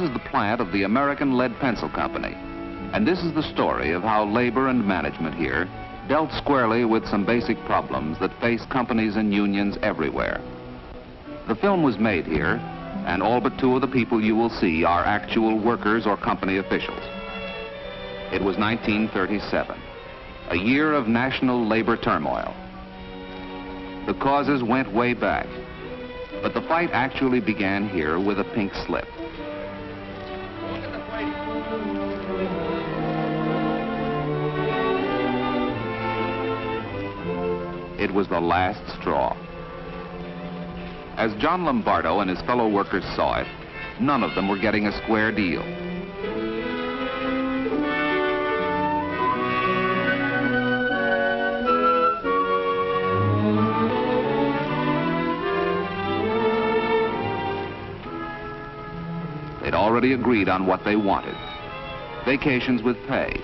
is the plant of the American Lead Pencil Company. And this is the story of how labor and management here dealt squarely with some basic problems that face companies and unions everywhere. The film was made here, and all but two of the people you will see are actual workers or company officials. It was 1937, a year of national labor turmoil. The causes went way back, but the fight actually began here with a pink slip. It was the last straw. As John Lombardo and his fellow workers saw it, none of them were getting a square deal. They'd already agreed on what they wanted: vacations with pay,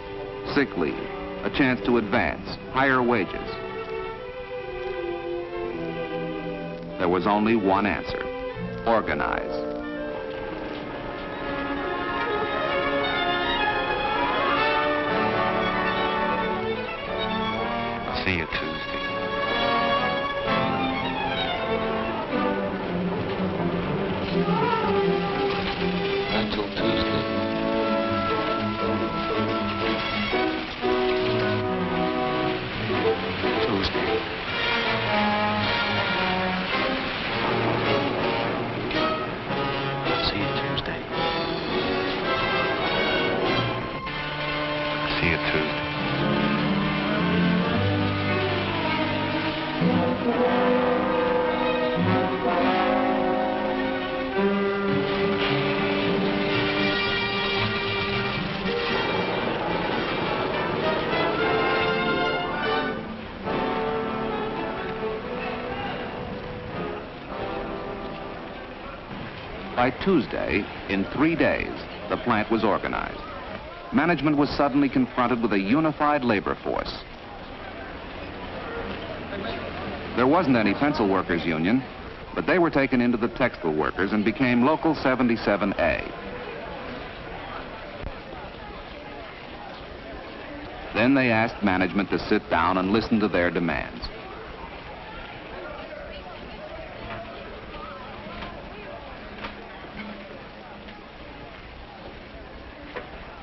sick leave, a chance to advance, higher wages. There was only one answer: organize. I'll see you Tuesday. Until Tuesday. Tuesday. See you Tuesday. See you Tuesday. By Tuesday, in 3 days, the plant was organized. Management was suddenly confronted with a unified labor force. There wasn't any pencil workers union, but they were taken into the textile workers and became Local 77A. Then they asked management to sit down and listen to their demands.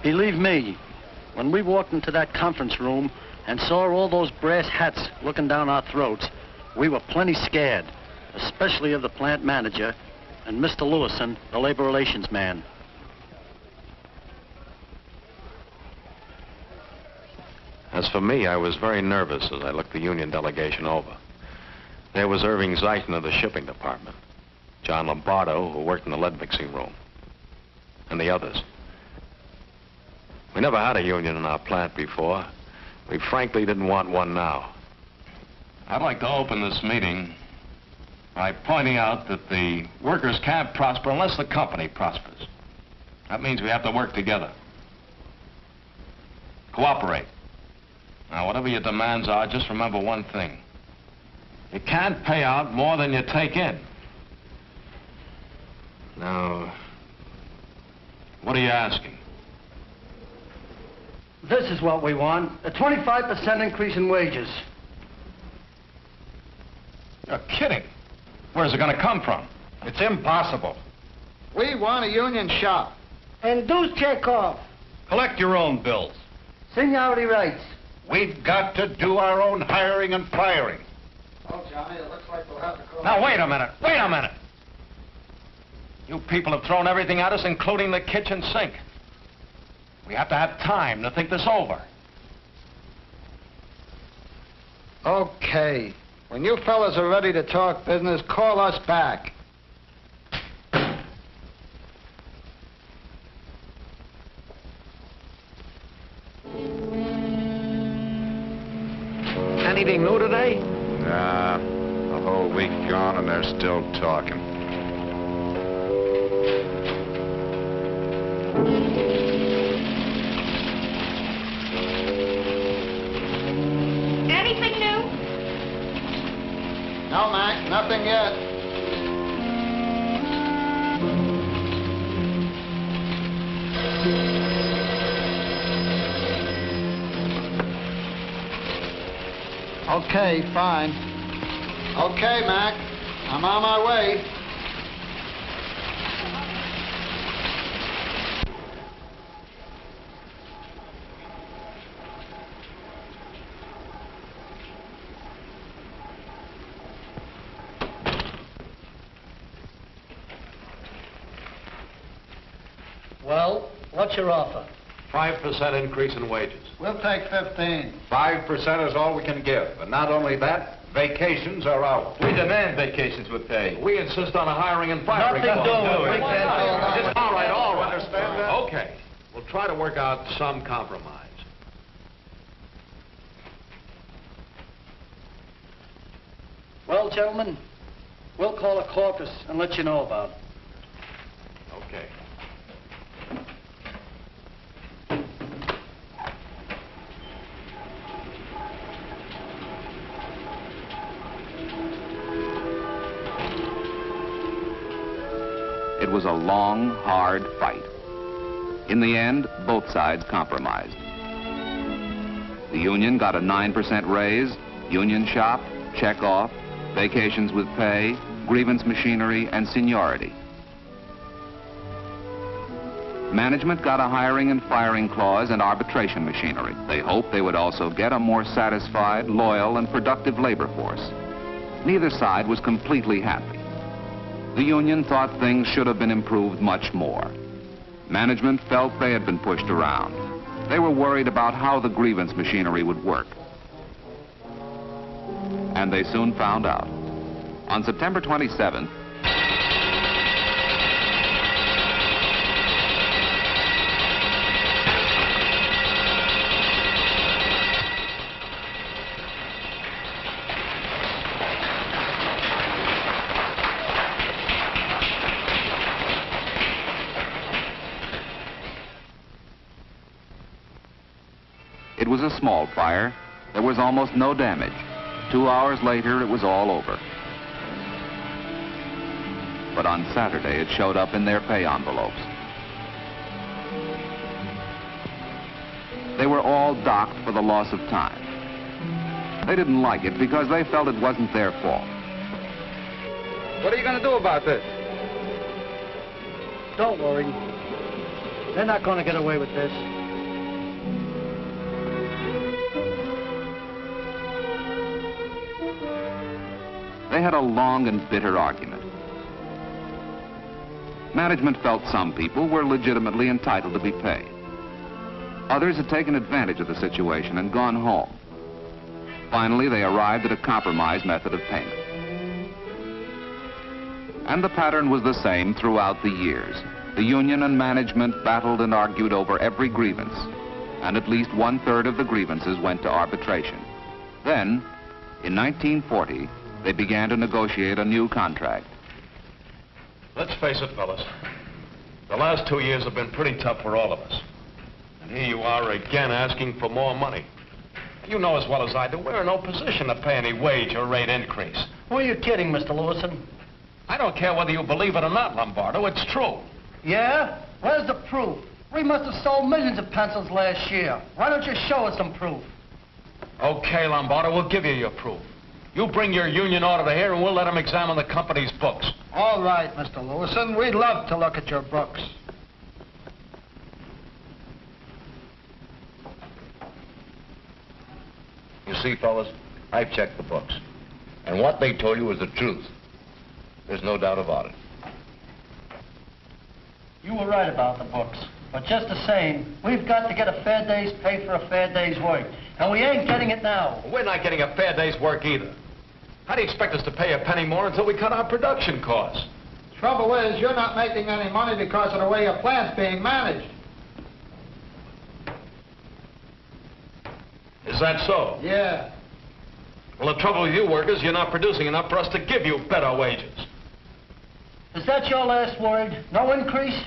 Believe me, when we walked into that conference room and saw all those brass hats looking down our throats, we were plenty scared, especially of the plant manager and Mr. Lewison, the labor relations man. As for me, I was very nervous as I looked the union delegation over. There was Irving Zeichen of the shipping department, John Lombardo, who worked in the lead mixing room, and the others. We never had a union in our plant before. We frankly didn't want one now. I'd like to open this meeting by pointing out that the workers can't prosper unless the company prospers. That means we have to work together. Cooperate. Now, whatever your demands are, just remember one thing. You can't pay out more than you take in. Now, what are you asking? This is what we want, a 25% increase in wages. You're kidding. Where's it going to come from? It's impossible. We want a union shop. And dues check off. Collect your own bills. Seniority rights. We've got to do our own hiring and firing. Oh, Johnny, it looks like we'll have to call... Now, wait a minute. Wait a minute. You people have thrown everything at us, including the kitchen sink. We have to have time to think this over. Okay. When you fellas are ready to talk business, call us back. Anything new today? Nah, a whole week gone and they're still talking. Anything new? No, Mac, nothing yet. Okay, fine. Okay, Mac. I'm on my way. Well, what's your offer? 5% increase in wages. We'll take 15. 5% is all we can give. And not only that, vacations are out. We demand vacations with pay. We insist on a hiring and firing. Nothing doing. We can't hold on. All right, all right. Understand that? Okay. We'll try to work out some compromise. Well, gentlemen, we'll call a caucus and let you know about it. Okay. It was a long, hard fight. In the end, both sides compromised. The union got a 9% raise, union shop, check off, vacations with pay, grievance machinery, and seniority. Management got a hiring and firing clause and arbitration machinery. They hoped they would also get a more satisfied, loyal, and productive labor force. Neither side was completely happy. The union thought things should have been improved much more. Management felt they had been pushed around. They were worried about how the grievance machinery would work. And they soon found out. On September 27th, it was a small fire. There was almost no damage. 2 hours later, it was all over. But on Saturday, it showed up in their pay envelopes. They were all docked for the loss of time. They didn't like it because they felt it wasn't their fault. What are you going to do about this? Don't worry. They're not going to get away with this. They had a long and bitter argument. Management felt some people were legitimately entitled to be paid. Others had taken advantage of the situation and gone home. Finally, they arrived at a compromise method of payment. And the pattern was the same throughout the years. The union and management battled and argued over every grievance, and at least 1/3 of the grievances went to arbitration. Then, in 1940, they began to negotiate a new contract. Let's face it, fellas. The last 2 years have been pretty tough for all of us. And here you are again asking for more money. You know as well as I do, we're in no position to pay any wage or rate increase. Who are you kidding, Mr. Lewison? I don't care whether you believe it or not, Lombardo, it's true. Yeah? Where's the proof? We must have sold millions of pencils last year. Why don't you show us some proof? Okay, Lombardo, we'll give you your proof. You bring your union auditor here and we'll let him examine the company's books. All right, Mr. Lewison. We'd love to look at your books. You see, fellas, I've checked the books. And what they told you is the truth. There's no doubt about it. You were right about the books. But just the same, we've got to get a fair day's pay for a fair day's work. And we ain't getting it now. We're not getting a fair day's work either. How do you expect us to pay a penny more until we cut our production costs? Trouble is, you're not making any money because of the way your plant's being managed. Is that so? Yeah. Well, the trouble with you workers, you're not producing enough for us to give you better wages. Is that your last word? No increase?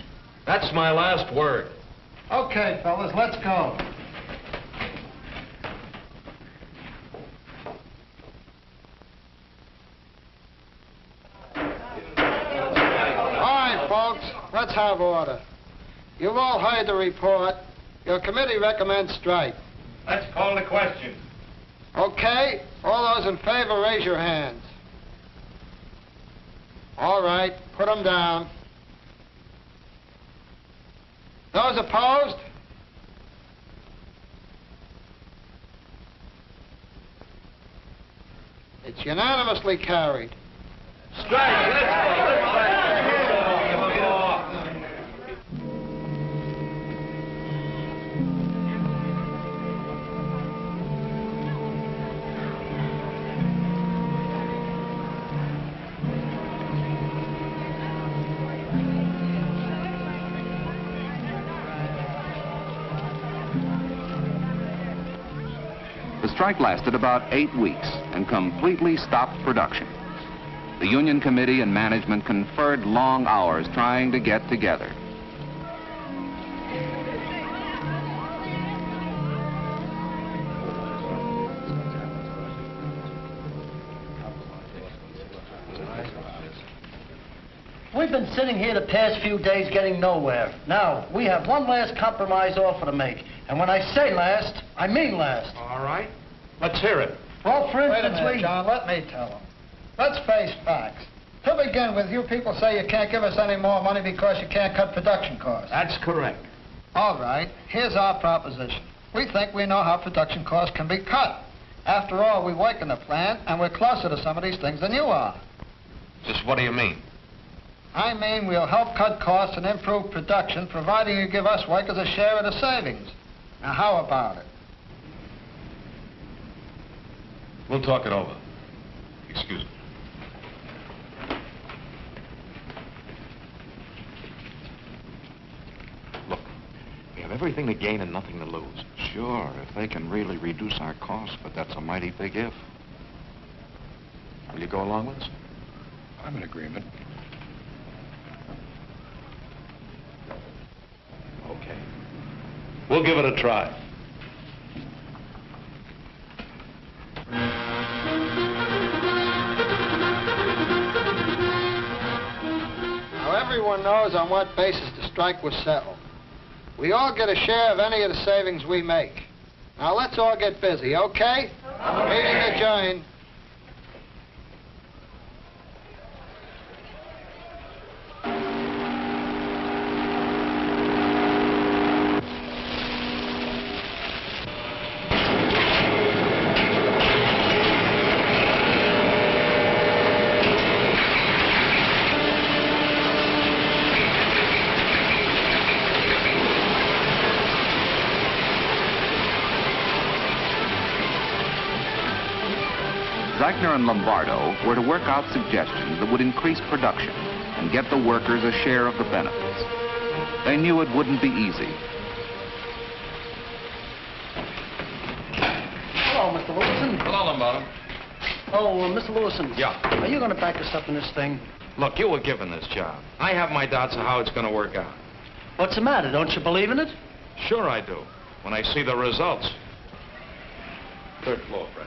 That's my last word. Okay, fellas, let's go. Folks, let's have order. You've all heard the report. Your committee recommends strike. Let's call the question. Okay, all those in favor, raise your hands. All right, put them down. Those opposed? It's unanimously carried. Strike! Let's go! The strike lasted about 8 weeks and completely stopped production. The union committee and management conferred long hours trying to get together. We've been sitting here the past few days getting nowhere. Now, we have one last compromise offer to make. And when I say last, I mean last. All right. Let's hear it. Well, for Wait a instance, minute, John, let me tell them. Let's face facts. To begin with, you people say you can't give us any more money because you can't cut production costs. That's correct. All right, here's our proposition. We think we know how production costs can be cut. After all, we work in the plant, and we're closer to some of these things than you are. Just what do you mean? I mean, we'll help cut costs and improve production, providing you give us workers a share of the savings. Now, how about it? We'll talk it over. Excuse me. Look, we have everything to gain and nothing to lose. Sure, if they can really reduce our costs, but that's a mighty big if. Will you go along with us? I'm in agreement. Okay. We'll give it a try. Now, everyone knows on what basis the strike was settled. We all get a share of any of the savings we make. Now, let's all get busy, okay? Meeting adjourned. Zeichner and Lombardo were to work out suggestions that would increase production and get the workers a share of the benefits. They knew it wouldn't be easy. Hello, Mr. Lewison. Hello, Lombardo. Oh, Mr. Lewison. Yeah. Are you going to back us up in this thing? Look, you were given this job. I have my doubts of how it's going to work out. What's the matter? Don't you believe in it? Sure I do. When I see the results. Third floor, Fred.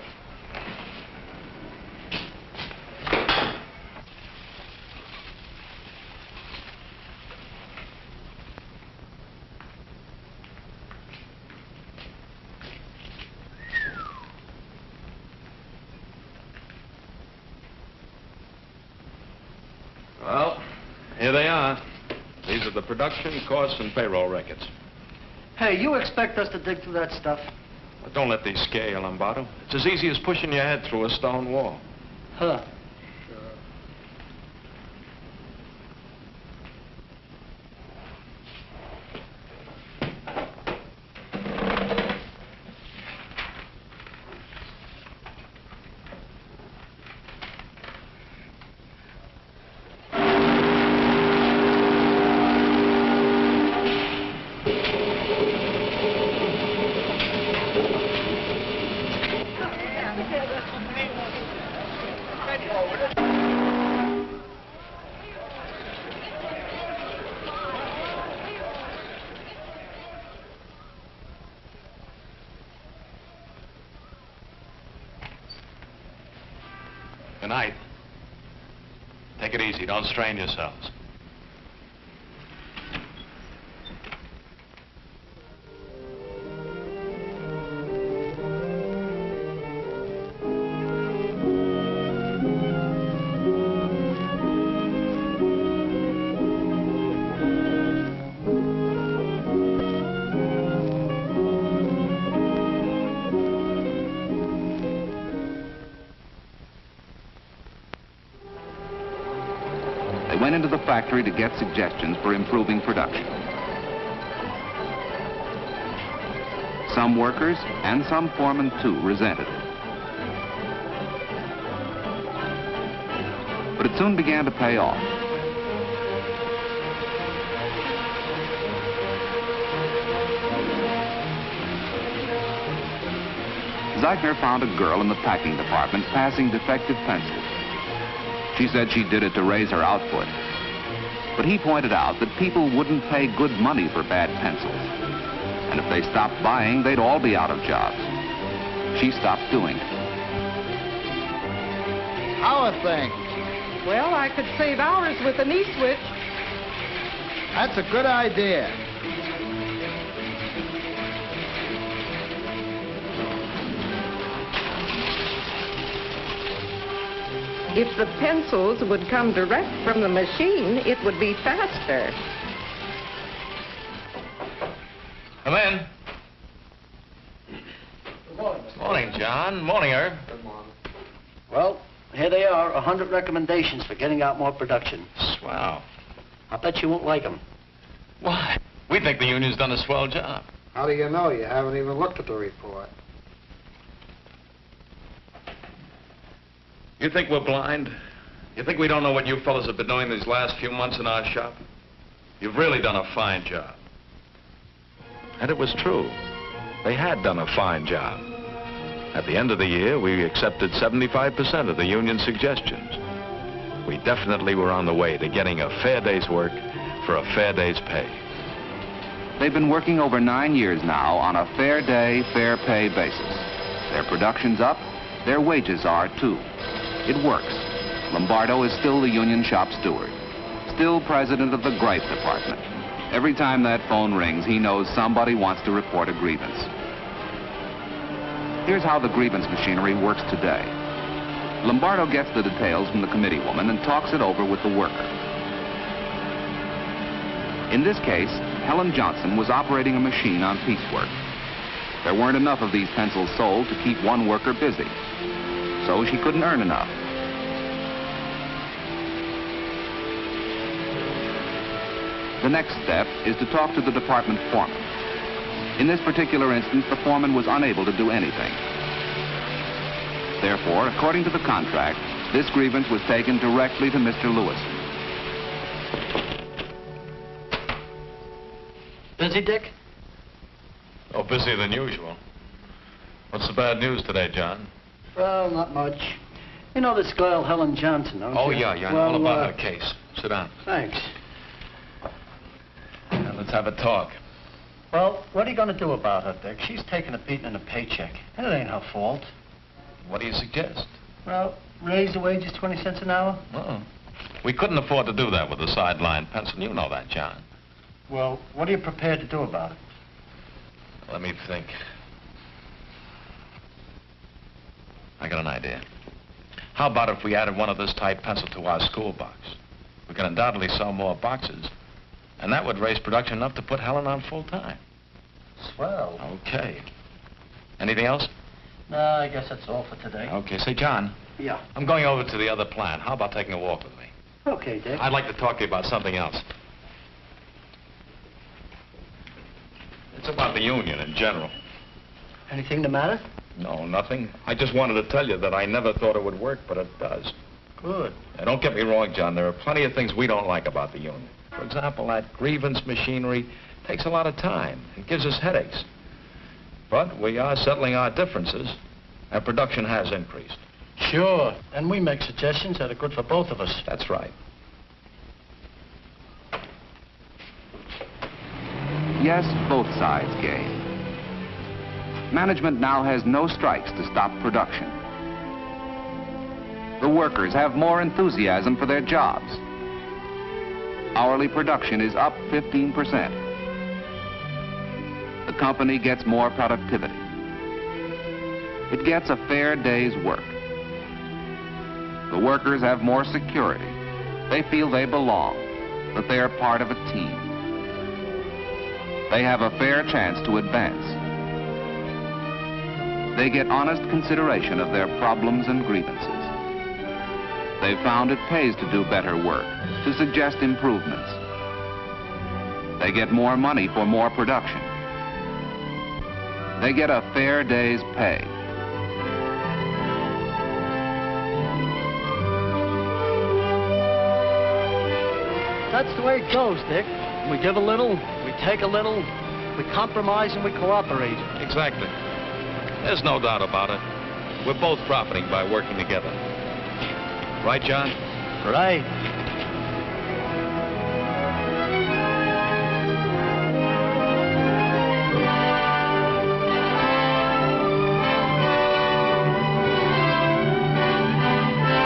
Well, here they are. These are the production, costs, and payroll records. Hey, you expect us to dig through that stuff? But don't let these scare you, Lombardo. It's as easy as pushing your head through a stone wall. Huh. Good night. Take it easy. Don't strain yourselves. factory to get suggestions for improving production. Some workers, and some foremen too, resented it. But it soon began to pay off. Zeichner found a girl in the packing department passing defective pencils. She said she did it to raise her output. But he pointed out that people wouldn't pay good money for bad pencils. And if they stopped buying, they'd all be out of jobs. She stopped doing it. How are things? Well, I could save hours with an E-switch. That's a good idea. If the pencils would come direct from the machine, it would be faster. Come in. Good morning. Morning, John. Morning, Herb. Good morning. Well, here they are, 100 recommendations for getting out more production. Swell. I bet you won't like them. Why? We think the union's done a swell job. How do you know? You haven't even looked at the report. You think we're blind? You think we don't know what you fellas have been doing these last few months in our shop? You've really done a fine job. And it was true. They had done a fine job. At the end of the year, we accepted 75% of the union's suggestions. We definitely were on the way to getting a fair day's work for a fair day's pay. They've been working over 9 years now on a fair day, fair pay basis. Their production's up, their wages are too. It works. Lombardo is still the union shop steward, still president of the gripe department. Every time that phone rings, he knows somebody wants to report a grievance. Here's how the grievance machinery works today. Lombardo gets the details from the committee woman and talks it over with the worker. In this case, Helen Johnson was operating a machine on piecework. There weren't enough of these pencils sold to keep one worker busy, so she couldn't earn enough. The next step is to talk to the department foreman. In this particular instance, the foreman was unable to do anything. Therefore, according to the contract, this grievance was taken directly to Mr. Lewis. Busy, Dick? Oh, busier than usual. What's the bad news today, John? Well, not much. You know this girl, Helen Johnson, don't Oh, you? yeah, I know Well, all about her case. Sit down. Thanks. Now, let's have a talk. Well, what are you going to do about her, Dick? She's taking a beating in a paycheck, and it ain't her fault. What do you suggest? Well, raise the wages 20 cents an hour? Uh-uh. We couldn't afford to do that with a sideline pencil. You know that, John. Well, what are you prepared to do about it? Let me think. I got an idea. How about if we added one of this type pencil to our school box? We can undoubtedly sell more boxes, and that would raise production enough to put Helen on full time. Swell. Okay. Anything else? No, I guess that's all for today. Okay. Say, John, Yeah. I'm going over to the other plant. How about taking a walk with me? Okay, Dick. I'd like to talk to you about something else. It's about the union in general. Anything the matter? No, nothing. I just wanted to tell you that I never thought it would work, but it does. Good. Now, don't get me wrong, John. There are plenty of things we don't like about the union. For example, that grievance machinery takes a lot of time. It gives us headaches. But we are settling our differences, and production has increased. Sure. And we make suggestions that are good for both of us. That's right. Yes, both sides gain. Management now has no strikes to stop production. The workers have more enthusiasm for their jobs. Hourly production is up 15%. The company gets more productivity. It gets a fair day's work. The workers have more security. They feel they belong, that they are part of a team. They have a fair chance to advance. They get honest consideration of their problems and grievances. they've found it pays to do better work, to suggest improvements. They get more money for more production. They get a fair day's pay. That's the way it goes, Dick. We give a little, we take a little, we compromise and we cooperate. Exactly. There's no doubt about it. We're both profiting by working together. Right, John? Right.